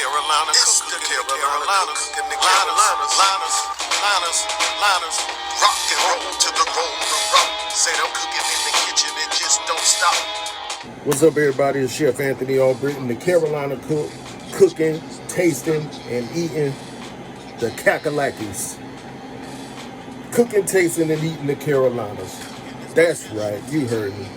Carolina liners, rock and roll to the roll of rock. Said I'm cooking in the kitchen, it just don't stop. What's up, everybody? It's Chef Anthony Albrittain, the Carolina cook, cooking, tasting, and eating the Kakalakis. Cooking, tasting, and eating the Carolinas. That's right, you heard me.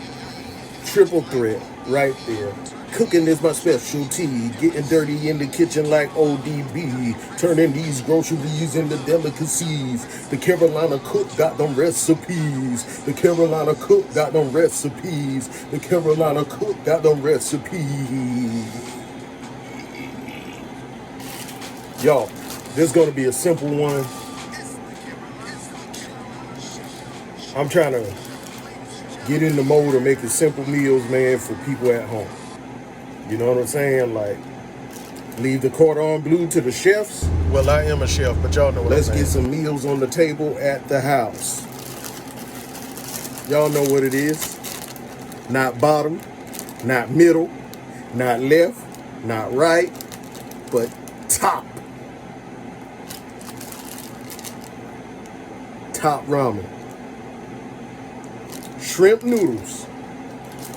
Triple threat right there. Cooking is my specialty. Getting dirty in the kitchen like ODB. Turning these groceries into delicacies. The Carolina cook got them recipes. The Carolina cook got them recipes. The Carolina cook got them recipes. Y'all, this is going to be a simple one. I'm trying to get in the mode of making simple meals, man, for people at home. You know what I'm saying? Like, leave the cordon bleu to the chefs. Well, I am a chef, but y'all know what I'm saying. Let's get some meals on the table at the house. Y'all know what it is. Not bottom, not middle, not left, not right, but top. Top ramen. Shrimp noodles.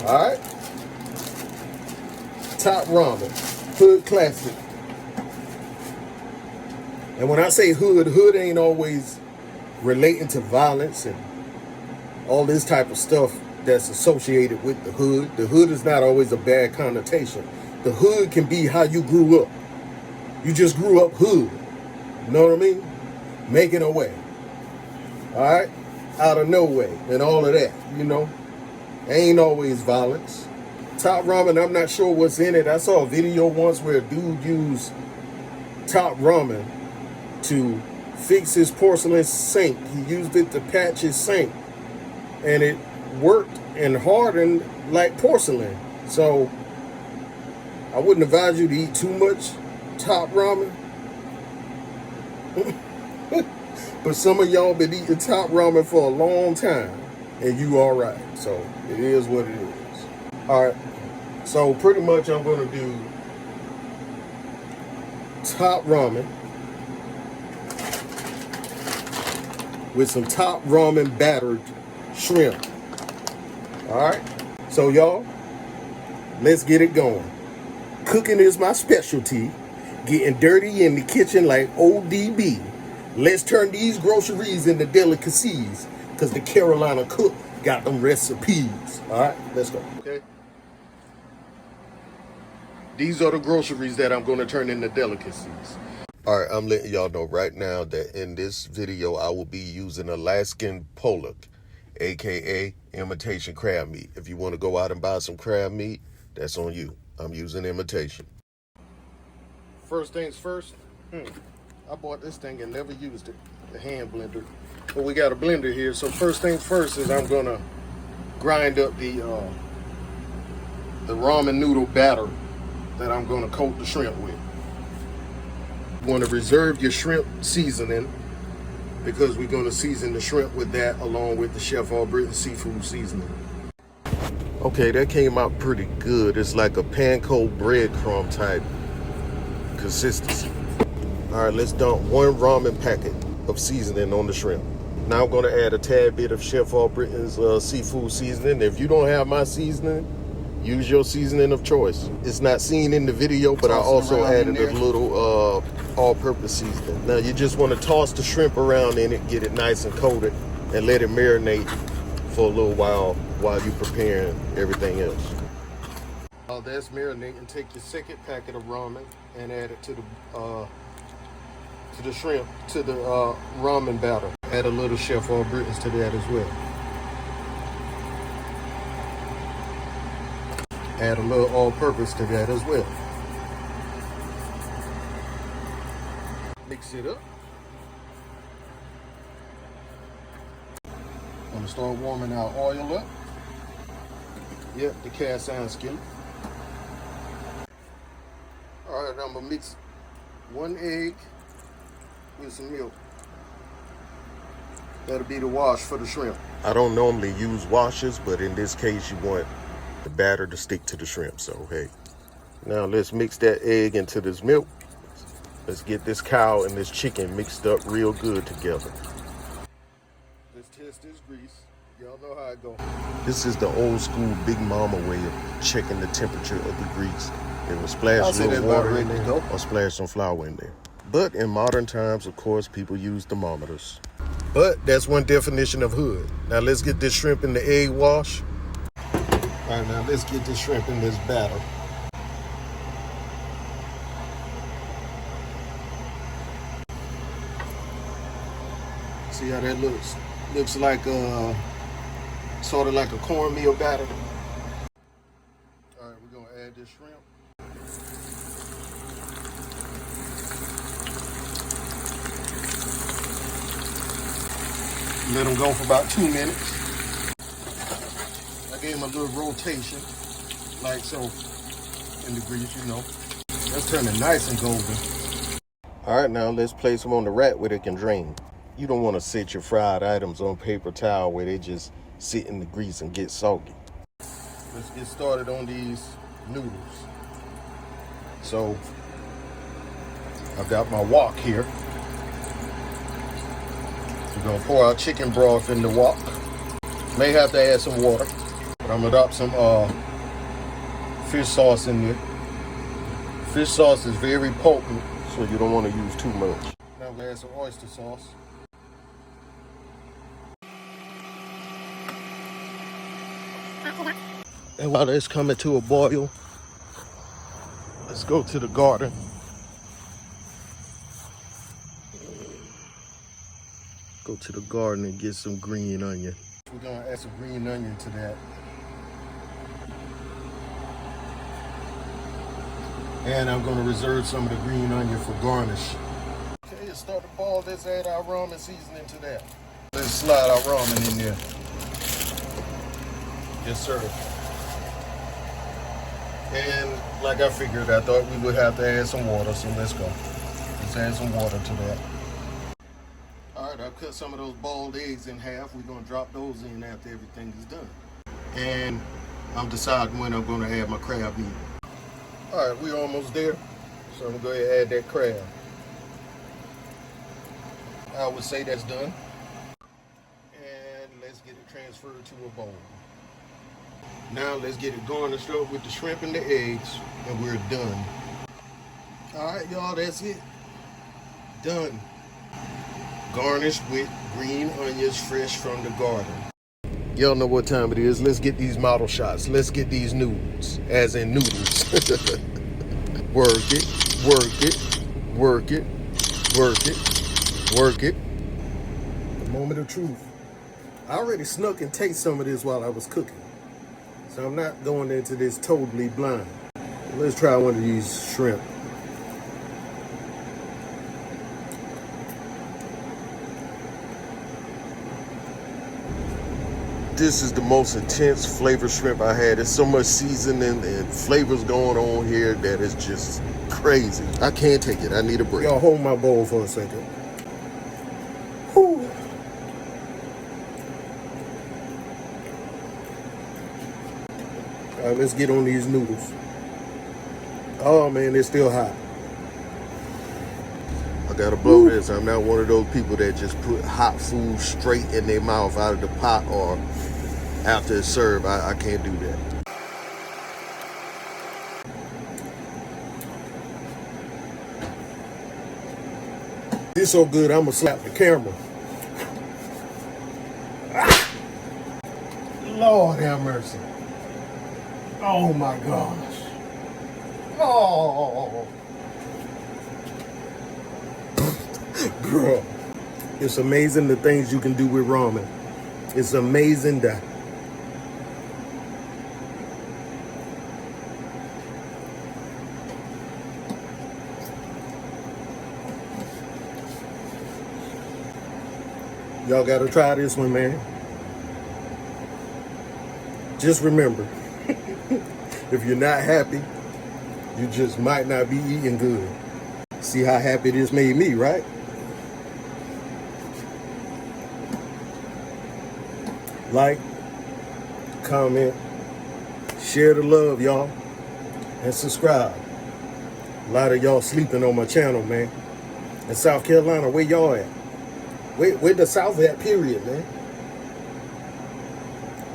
All right. Top ramen. Hood classic. And when I say hood, hood ain't always relating to violence and all this type of stuff that's associated with the hood. The hood is not always a bad connotation. The hood can be how you grew up. You just grew up hood. You know what I mean? Making a way. All right? Out of no way and all of that, you know. Ain't always violence. Top ramen, I'm not sure what's in it. I saw a video once where a dude used top ramen to fix his porcelain sink. He used it to patch his sink. And it worked and hardened like porcelain. So I wouldn't advise you to eat too much top ramen. But some of y'all been eating top ramen for a long time, and you all right. So it is what it is. All right. So pretty much I'm going to do top ramen with some top ramen battered shrimp. All right. So y'all, let's get it going. Cooking is my specialty. Getting dirty in the kitchen like ODB. Let's turn these groceries into delicacies, because the Carolina cook got them recipes. All right, let's go. Okay. These are the groceries that I'm going to turn into delicacies. All right, I'm letting y'all know right now that in this video, I will be using Alaskan pollock, a.k.a. imitation crab meat. If you want to go out and buy some crab meat, that's on you. I'm using imitation. First things first. I bought this thing and never used it, the hand blender. But we got a blender here, so first things first is I'm gonna grind up the ramen noodle batter that I'm gonna coat the shrimp with. You wanna reserve your shrimp seasoning because we're gonna season the shrimp with that along with the Chef Albrittain seafood seasoning. Okay, that came out pretty good. It's like a panko breadcrumb type consistency. All right, let's dump one ramen packet of seasoning on the shrimp. Now I'm going to add a tad bit of Chef Albrittain's seafood seasoning. If you don't have my seasoning, use your seasoning of choice. It's not seen in the video, but I also added a little all-purpose seasoning. Now you just want to toss the shrimp around in it, get it nice and coated, and let it marinate for a little while you're preparing everything else. While that's marinating, take your second packet of ramen and add it to the shrimp, to the ramen batter. Add a little Chef Albrittain's to that as well. Add a little all-purpose to that as well. Mix it up. I'm gonna start warming our oil up. Yep, the cast iron skillet. All right, I'm gonna mix 1 egg with some milk. That'll be the wash for the shrimp. I don't normally use washes, but in this case, you want the batter to stick to the shrimp. So, hey, now let's mix that egg into this milk. Let's get this cow and this chicken mixed up real good together. Let's test this grease. Y'all know how it goes. This is the old school Big Mama way of checking the temperature of the grease. They will splash a little water in there or splash some flour in there. But in modern times, of course, people use thermometers. But that's one definition of hood. Now let's get this shrimp in the egg wash. All right, now let's get this shrimp in this batter. See how that looks? Looks like sort of like a cornmeal batter. All right, we're gonna add this shrimp. Let them go for about 2 minutes. I gave them a little rotation, like so, in the grease, you know. Let's turn it nice and golden. All right, now let's place them on the rack where they can drain. You don't want to set your fried items on paper towel where they just sit in the grease and get soggy. Let's get started on these noodles. So, I've got my wok here. We're gonna pour our chicken broth in the wok. May have to add some water, but I'm gonna drop some fish sauce in there. Fish sauce is very potent, so you don't want to use too much. Now I'm gonna add some oyster sauce. And while that's coming to a boil, let's go to the garden. Go to the garden and get some green onion. We're gonna add some green onion to that. And I'm gonna reserve some of the green onion for garnish. Okay, let's start to boil. Let's add our ramen seasoning to that. Let's slide our ramen in there. Yes, sir. And like I figured, I thought we would have to add some water, so let's go. Let's add some water to that. All right, I've cut some of those boiled eggs in half. We're gonna drop those in after everything is done. And I'm deciding when I'm gonna add my crab meat. All right, we're almost there. So I'm gonna go ahead and add that crab. I would say that's done. And let's get it transferred to a bowl. Now let's get it garnished up with the shrimp and the eggs, and we're done. All right, y'all, that's it. Done. Garnished with green onions fresh from the garden. Y'all know what time it is. Let's get these model shots. Let's get these noodles, as in noodles. Work it, work it, work it, work it, work it. The moment of truth. I already snuck and tasted some of this while I was cooking. So I'm not going into this totally blind. Let's try one of these shrimp. This is the most intense flavor shrimp I had. There's so much seasoning and flavors going on here that it's just crazy. I can't take it. I need a break. Y'all hold my bowl for a second. Whew. All right, let's get on these noodles. Oh man, they're still hot. I gotta blow this. I'm not one of those people that just put hot food straight in their mouth out of the pot or after it's served. I can't do that. This so good, I'm gonna slap the camera. Ah! Lord have mercy. Oh my gosh. Oh. Bro, it's amazing the things you can do with ramen. It's amazing that. Y'all gotta try this one, man. Just remember, if you're not happy, you just might not be eating good. See how happy this made me, right? Like, comment, share the love, y'all, and subscribe. A lot of y'all sleeping on my channel, man. In South Carolina, where y'all at? Where the South at, period, man?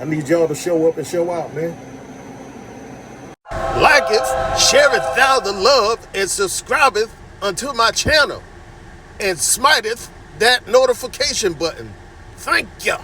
I need y'all to show up and show out, man. Liketh, shareth thou the love, and subscribeth unto my channel, and smiteth that notification button. Thank ya.